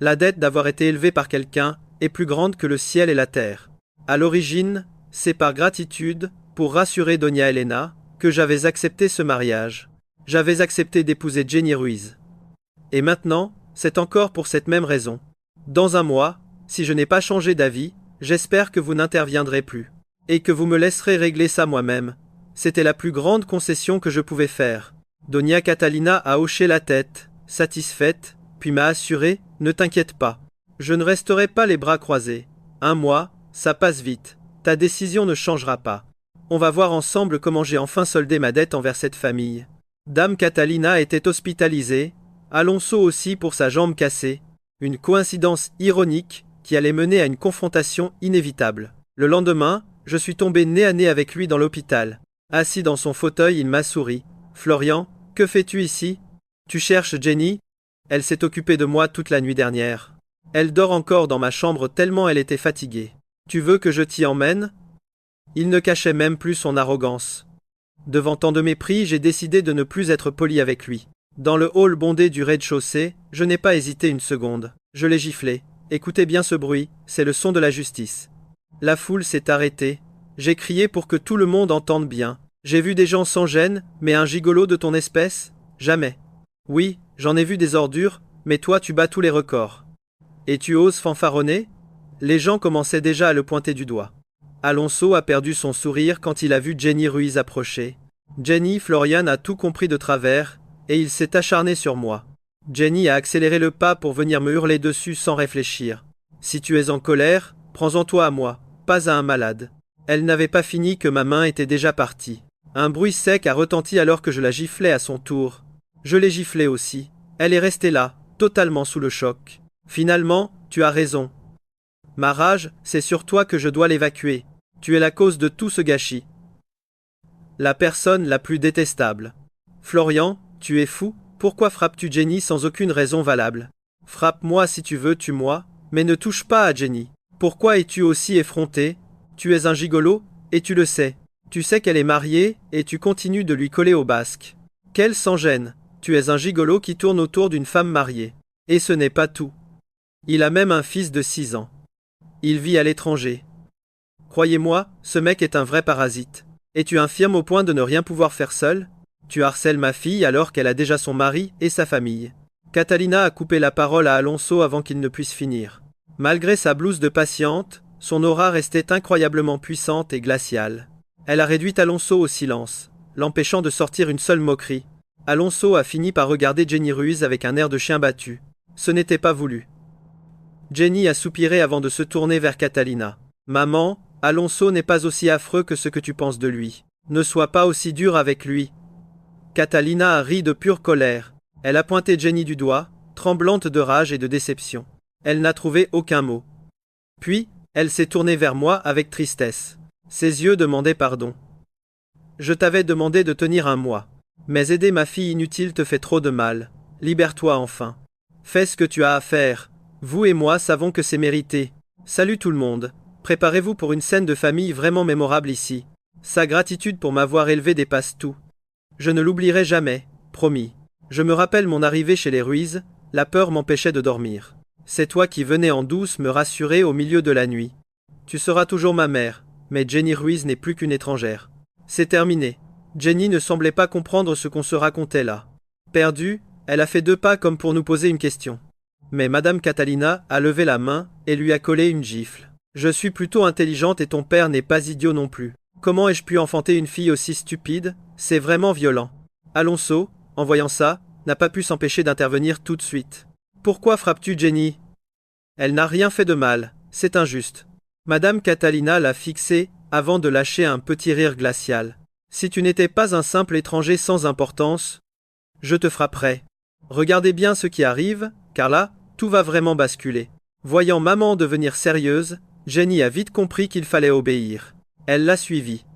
La dette d'avoir été élevée par quelqu'un est plus grande que le ciel et la terre. À l'origine, c'est par gratitude, pour rassurer Doña Elena, que j'avais accepté ce mariage. J'avais accepté d'épouser Jenny Ruiz. Et maintenant, c'est encore pour cette même raison. Dans un mois, si je n'ai pas changé d'avis, j'espère que vous n'interviendrez plus. Et que vous me laisserez régler ça moi-même. C'était la plus grande concession que je pouvais faire. Doña Catalina a hoché la tête, satisfaite, puis m'a assuré, ne t'inquiète pas. Je ne resterai pas les bras croisés. Un mois, ça passe vite. Ta décision ne changera pas. On va voir ensemble comment j'ai enfin soldé ma dette envers cette famille. Dame Catalina était hospitalisée, Alonso aussi pour sa jambe cassée. Une coïncidence ironique qui allait mener à une confrontation inévitable. Le lendemain, je suis tombé nez à nez avec lui dans l'hôpital. Assis dans son fauteuil, il m'a souri. « Florian, que fais-tu ici? Tu cherches Jenny? Elle s'est occupée de moi toute la nuit dernière. Elle dort encore dans ma chambre tellement elle était fatiguée. Tu veux que je t'y emmène ?» Il ne cachait même plus son arrogance. Devant tant de mépris, j'ai décidé de ne plus être poli avec lui. Dans le hall bondé du rez-de-chaussée, je n'ai pas hésité une seconde. Je l'ai giflé. Écoutez bien ce bruit, c'est le son de la justice. La foule s'est arrêtée. J'ai crié pour que tout le monde entende bien. J'ai vu des gens sans gêne, mais un gigolo de ton espèce? Jamais. Oui, j'en ai vu des ordures, mais toi tu bats tous les records. Et tu oses fanfaronner? Les gens commençaient déjà à le pointer du doigt. Alonso a perdu son sourire quand il a vu Jenny Ruiz approcher. Jenny, Florian a tout compris de travers, et il s'est acharné sur moi. Jenny a accéléré le pas pour venir me hurler dessus sans réfléchir. Si tu es en colère, prends-en toi à moi, pas à un malade. Elle n'avait pas fini que ma main était déjà partie. Un bruit sec a retenti alors que je la giflais à son tour. Je l'ai giflée aussi. Elle est restée là, totalement sous le choc. Finalement, tu as raison. Ma rage, c'est sur toi que je dois l'évacuer. Tu es la cause de tout ce gâchis. La personne la plus détestable. Florian, tu es fou, pourquoi frappes-tu Jenny sans aucune raison valable? Frappe-moi si tu veux, tue-moi, mais ne touche pas à Jenny. Pourquoi es-tu aussi effronté? Tu es un gigolo, et tu le sais. Tu sais qu'elle est mariée, et tu continues de lui coller au basque. Quel sans-gêne! Tu es un gigolo qui tourne autour d'une femme mariée. Et ce n'est pas tout. Il a même un fils de 6 ans. Il vit à l'étranger. Croyez-moi, ce mec est un vrai parasite. Et tu infirmes au point de ne rien pouvoir faire seul? Tu harcèles ma fille alors qu'elle a déjà son mari et sa famille. Catalina a coupé la parole à Alonso avant qu'il ne puisse finir. Malgré sa blouse de patiente, son aura restait incroyablement puissante et glaciale. Elle a réduit Alonso au silence, l'empêchant de sortir une seule moquerie. Alonso a fini par regarder Jenny Ruiz avec un air de chien battu. Ce n'était pas voulu. Jenny a soupiré avant de se tourner vers Catalina. « Maman, Alonso n'est pas aussi affreux que ce que tu penses de lui. Ne sois pas aussi dur avec lui. » Catalina a ri de pure colère. Elle a pointé Jenny du doigt, tremblante de rage et de déception. Elle n'a trouvé aucun mot. Puis, elle s'est tournée vers moi avec tristesse. Ses yeux demandaient pardon. « Je t'avais demandé de tenir un mois. Mais aider ma fille inutile te fait trop de mal. Libère-toi enfin. Fais ce que tu as à faire. Vous et moi savons que c'est mérité. Salut tout le monde. Préparez-vous pour une scène de famille vraiment mémorable ici. Sa gratitude pour m'avoir élevé dépasse tout. Je ne l'oublierai jamais, promis. Je me rappelle mon arrivée chez les Ruiz, la peur m'empêchait de dormir. C'est toi qui venais en douce me rassurer au milieu de la nuit. Tu seras toujours ma mère, Mais Jenny Ruiz n'est plus qu'une étrangère. C'est terminé. Jenny ne semblait pas comprendre ce qu'on se racontait là. Perdue, elle a fait 2 pas comme pour nous poser une question. Mais Madame Catalina a levé la main et lui a collé une gifle. Je suis plutôt intelligente et ton père n'est pas idiot non plus. Comment ai-je pu enfanter une fille aussi stupide? C'est vraiment violent. Alonso, en voyant ça, n'a pas pu s'empêcher d'intervenir tout de suite. Pourquoi frappes-tu Jenny? Elle n'a rien fait de mal, c'est injuste. Madame Catalina l'a fixée avant de lâcher un petit rire glacial. Si tu n'étais pas un simple étranger sans importance, je te frapperais. Regardez bien ce qui arrive, car là, tout va vraiment basculer. Voyant maman devenir sérieuse, Jenny a vite compris qu'il fallait obéir. Elle l'a suivi.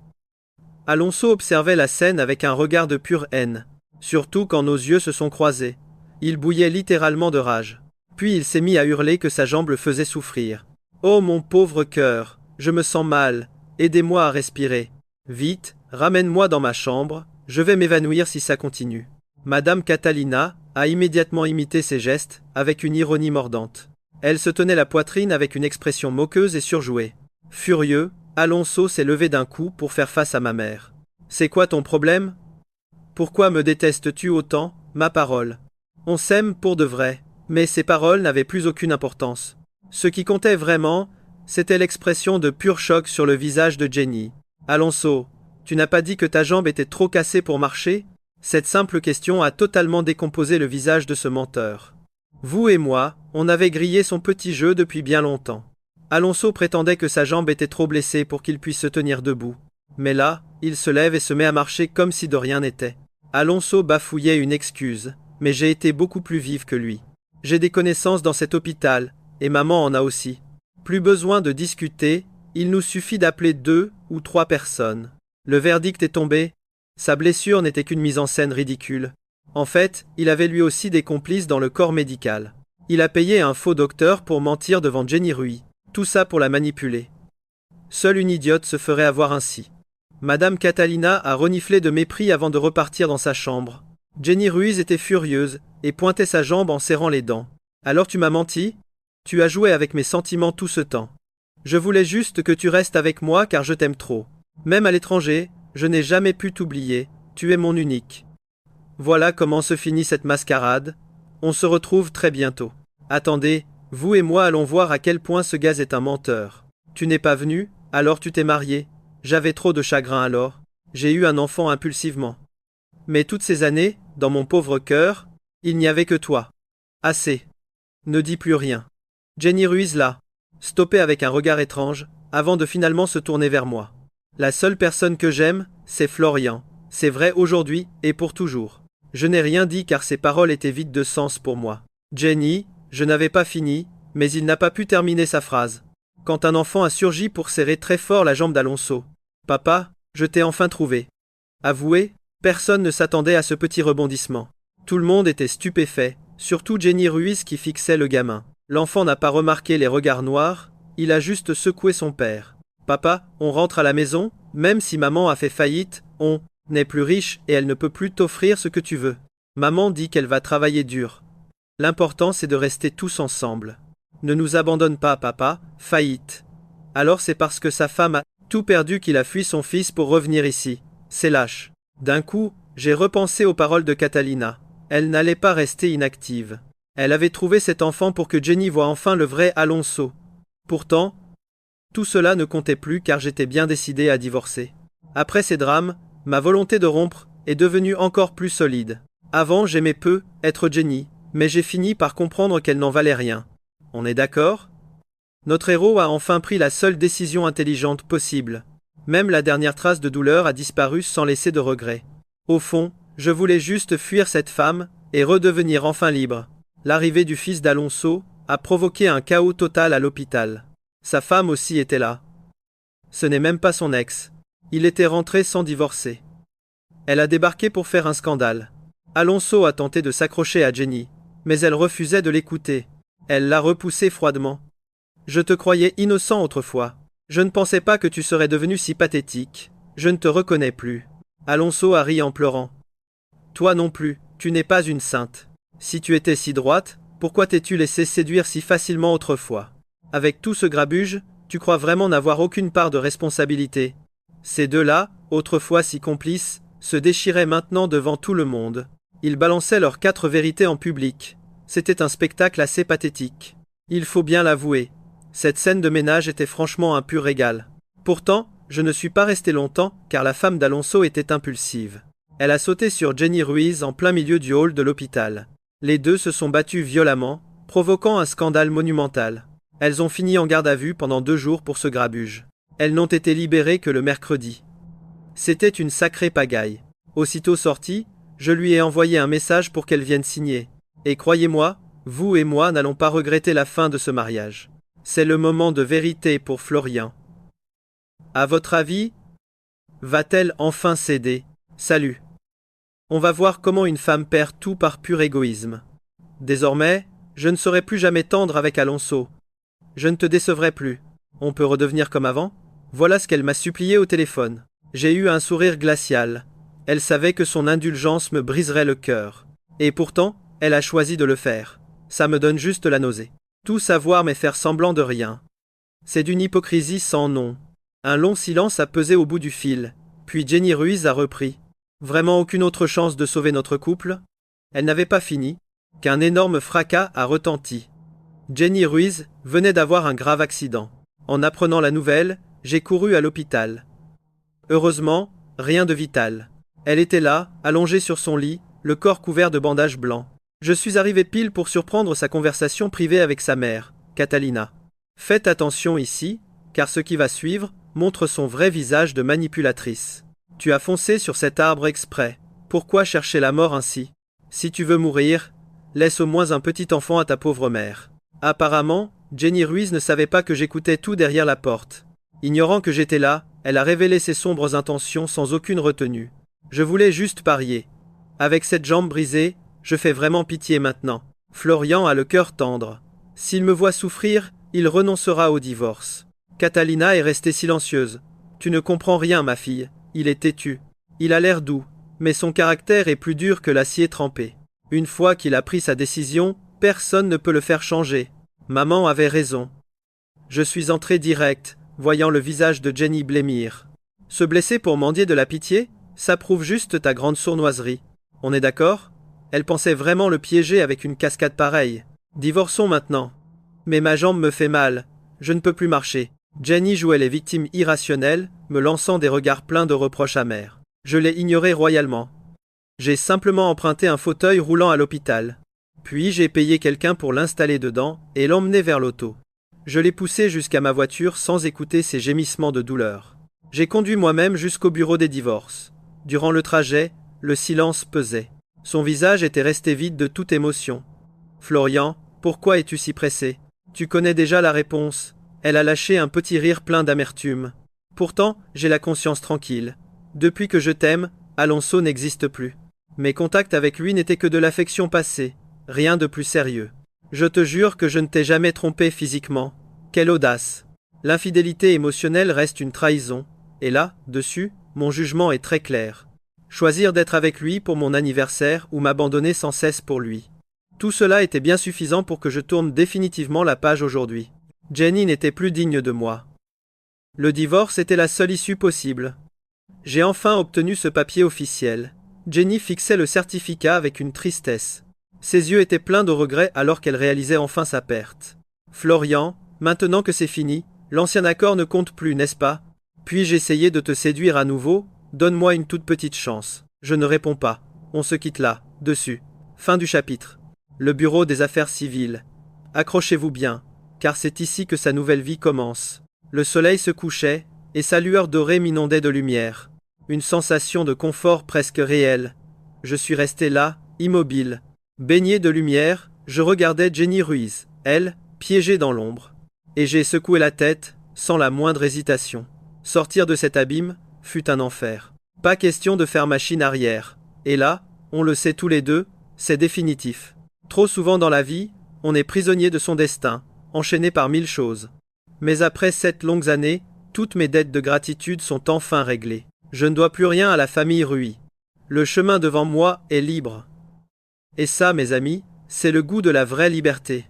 Alonso observait la scène avec un regard de pure haine. Surtout quand nos yeux se sont croisés. Il bouillait littéralement de rage. Puis il s'est mis à hurler que sa jambe le faisait souffrir. « Oh mon pauvre cœur, je me sens mal, aidez-moi à respirer. Vite, ramène-moi dans ma chambre, je vais m'évanouir si ça continue. » Madame Catalina a immédiatement imité ses gestes, avec une ironie mordante. Elle se tenait la poitrine avec une expression moqueuse et surjouée. Furieux, Alonso s'est levé d'un coup pour faire face à ma mère. « C'est quoi ton problème? Pourquoi me détestes-tu autant, ma parole? On s'aime pour de vrai. » Mais ces paroles n'avaient plus aucune importance. Ce qui comptait vraiment, c'était l'expression de pur choc sur le visage de Jenny. « Alonso, tu n'as pas dit que ta jambe était trop cassée pour marcher ?» Cette simple question a totalement décomposé le visage de ce menteur. Vous et moi, on avait grillé son petit jeu depuis bien longtemps. Alonso prétendait que sa jambe était trop blessée pour qu'il puisse se tenir debout. Mais là, il se lève et se met à marcher comme si de rien n'était. Alonso bafouillait une excuse, mais j'ai été beaucoup plus vive que lui. J'ai des connaissances dans cet hôpital, et maman en a aussi. Plus besoin de discuter, il nous suffit d'appeler 2 ou 3 personnes. Le verdict est tombé. Sa blessure n'était qu'une mise en scène ridicule. En fait, il avait lui aussi des complices dans le corps médical. Il a payé un faux docteur pour mentir devant Jenny Ruiz. Tout ça pour la manipuler. Seule une idiote se ferait avoir ainsi. Madame Catalina a reniflé de mépris avant de repartir dans sa chambre. Jenny Ruiz était furieuse et pointait sa jambe en serrant les dents. « Alors tu m'as menti? Tu as joué avec mes sentiments tout ce temps. Je voulais juste que tu restes avec moi car je t'aime trop. Même à l'étranger, je n'ai jamais pu t'oublier, tu es mon unique. Voilà comment se finit cette mascarade. On se retrouve très bientôt. Attendez, vous et moi allons voir à quel point ce gaz est un menteur. Tu n'es pas venu, alors tu t'es marié. J'avais trop de chagrin alors. J'ai eu un enfant impulsivement. Mais toutes ces années, dans mon pauvre cœur, il n'y avait que toi. Assez. Ne dis plus rien. Jenny Ruiz là, stoppait avec un regard étrange, avant de finalement se tourner vers moi. La seule personne que j'aime, c'est Florian. C'est vrai aujourd'hui et pour toujours. Je n'ai rien dit car ces paroles étaient vides de sens pour moi. Jenny, je n'avais pas fini, mais il n'a pas pu terminer sa phrase. Quand un enfant a surgi pour serrer très fort la jambe d'Alonso. Papa, je t'ai enfin trouvé. Avouez, personne ne s'attendait à ce petit rebondissement. Tout le monde était stupéfait, surtout Jenny Ruiz qui fixait le gamin. L'enfant n'a pas remarqué les regards noirs, il a juste secoué son père. Papa, on rentre à la maison, même si maman a fait faillite, on n'est plus riche et elle ne peut plus t'offrir ce que tu veux. Maman dit qu'elle va travailler dur. L'important c'est de rester tous ensemble. Ne nous abandonne pas, papa, faillite. Alors c'est parce que sa femme a tout perdu qu'il a fui son fils pour revenir ici. C'est lâche. D'un coup, j'ai repensé aux paroles de Catalina. Elle n'allait pas rester inactive. Elle avait trouvé cet enfant pour que Jenny voie enfin le vrai Alonso. Pourtant, tout cela ne comptait plus car j'étais bien décidé à divorcer. Après ces drames, ma volonté de rompre est devenue encore plus solide. Avant, j'aimais peu être Jenny, mais j'ai fini par comprendre qu'elle n'en valait rien. On est d'accord? Notre héros a enfin pris la seule décision intelligente possible. Même la dernière trace de douleur a disparu sans laisser de regret. Au fond, je voulais juste fuir cette femme et redevenir enfin libre. L'arrivée du fils d'Alonso a provoqué un chaos total à l'hôpital. Sa femme aussi était là. Ce n'est même pas son ex. Il était rentré sans divorcer. Elle a débarqué pour faire un scandale. Alonso a tenté de s'accrocher à Jenny, mais elle refusait de l'écouter. Elle l'a repoussé froidement. Je te croyais innocent autrefois. Je ne pensais pas que tu serais devenu si pathétique. Je ne te reconnais plus. Alonso a ri en pleurant. Toi non plus, tu n'es pas une sainte. Si tu étais si droite, pourquoi t'es-tu laissé séduire si facilement autrefois? Avec tout ce grabuge, Tu crois vraiment n'avoir aucune part de responsabilité? Ces deux-là, autrefois si complices, se déchiraient maintenant devant tout le monde. Ils balançaient leurs 4 vérités en public. C'était un spectacle assez pathétique. Il faut bien l'avouer. Cette scène de ménage était franchement un pur régal. Pourtant, je ne suis pas resté longtemps, car la femme d'Alonso était impulsive. Elle a sauté sur Jenny Ruiz en plein milieu du hall de l'hôpital. Les deux se sont battus violemment, provoquant un scandale monumental. Elles ont fini en garde à vue pendant 2 jours pour ce grabuge. Elles n'ont été libérées que le mercredi. C'était une sacrée pagaille. Aussitôt sortie, je lui ai envoyé un message pour qu'elle vienne signer. Et croyez-moi, vous et moi n'allons pas regretter la fin de ce mariage. C'est le moment de vérité pour Florian. À votre avis, va-t-elle enfin céder? Salut. On va voir comment une femme perd tout par pur égoïsme. Désormais, je ne serai plus jamais tendre avec Alonso. Je ne te décevrai plus. On peut redevenir comme avant? Voilà ce qu'elle m'a supplié au téléphone. J'ai eu un sourire glacial. Elle savait que son indulgence me briserait le cœur. Et pourtant, elle a choisi de le faire. Ça me donne juste la nausée. Tout savoir mais faire semblant de rien. C'est d'une hypocrisie sans nom. Un long silence a pesé au bout du fil, puis Jenny Ruiz a repris. Vraiment aucune autre chance de sauver notre couple? Elle n'avait pas fini, qu'un énorme fracas a retenti. Jenny Ruiz venait d'avoir un grave accident. En apprenant la nouvelle, j'ai couru à l'hôpital. Heureusement, rien de vital. Elle était là, allongée sur son lit, le corps couvert de bandages blancs. Je suis arrivé pile pour surprendre sa conversation privée avec sa mère, Catalina. Faites attention ici, car ce qui va suivre montre son vrai visage de manipulatrice. Tu as foncé sur cet arbre exprès. Pourquoi chercher la mort ainsi? Si tu veux mourir, laisse au moins un petit enfant à ta pauvre mère. Apparemment, Jenny Ruiz ne savait pas que j'écoutais tout derrière la porte. Ignorant que j'étais là, elle a révélé ses sombres intentions sans aucune retenue. Je voulais juste parier. Avec cette jambe brisée, je fais vraiment pitié maintenant. Florian a le cœur tendre. S'il me voit souffrir, il renoncera au divorce. Catalina est restée silencieuse. Tu ne comprends rien, ma fille. Il est têtu. Il a l'air doux, mais son caractère est plus dur que l'acier trempé. Une fois qu'il a pris sa décision, personne ne peut le faire changer. Maman avait raison. Je suis entré direct, voyant le visage de Jenny blêmir. Se blesser pour mendier de la pitié, ça prouve juste ta grande sournoiserie. On est d'accord? Elle pensait vraiment le piéger avec une cascade pareille. Divorçons maintenant. Mais ma jambe me fait mal. Je ne peux plus marcher. Jenny jouait les victimes irrationnelles, me lançant des regards pleins de reproches amers. Je l'ai ignoré royalement. J'ai simplement emprunté un fauteuil roulant à l'hôpital. Puis j'ai payé quelqu'un pour l'installer dedans et l'emmener vers l'auto. Je l'ai poussé jusqu'à ma voiture sans écouter ses gémissements de douleur. J'ai conduit moi-même jusqu'au bureau des divorces. Durant le trajet, le silence pesait. Son visage était resté vide de toute émotion. « Florian, pourquoi es-tu si pressé? Tu connais déjà la réponse. » Elle a lâché un petit rire plein d'amertume. Pourtant, j'ai la conscience tranquille. Depuis que je t'aime, Alonso n'existe plus. Mes contacts avec lui n'étaient que de l'affection passée, rien de plus sérieux. Je te jure que je ne t'ai jamais trompé physiquement. Quelle audace! L'infidélité émotionnelle reste une trahison, et là, dessus, mon jugement est très clair. Choisir d'être avec lui pour mon anniversaire ou m'abandonner sans cesse pour lui. Tout cela était bien suffisant pour que je tourne définitivement la page aujourd'hui. Jenny n'était plus digne de moi. Le divorce était la seule issue possible. J'ai enfin obtenu ce papier officiel. Jenny fixait le certificat avec une tristesse. Ses yeux étaient pleins de regrets alors qu'elle réalisait enfin sa perte. Florian, maintenant que c'est fini, l'ancien accord ne compte plus, n'est-ce pas? Puis-je essayer de te séduire à nouveau? Donne-moi une toute petite chance. Je ne réponds pas. On se quitte là, dessus. Fin du chapitre. Le bureau des affaires civiles. Accrochez-vous bien, car c'est ici que sa nouvelle vie commence. Le soleil se couchait, et sa lueur dorée m'inondait de lumière. Une sensation de confort presque réel. Je suis resté là, immobile. Baigné de lumière, je regardais Jenny Ruiz, elle, piégée dans l'ombre. Et j'ai secoué la tête, sans la moindre hésitation. Sortir de cet abîme fut un enfer. Pas question de faire machine arrière. Et là, on le sait tous les deux, c'est définitif. Trop souvent dans la vie, on est prisonnier de son destin, enchaîné par 1000 choses. Mais après 7 longues années, toutes mes dettes de gratitude sont enfin réglées. Je ne dois plus rien à la famille Rui. Le chemin devant moi est libre. Et ça, mes amis, c'est le goût de la vraie liberté.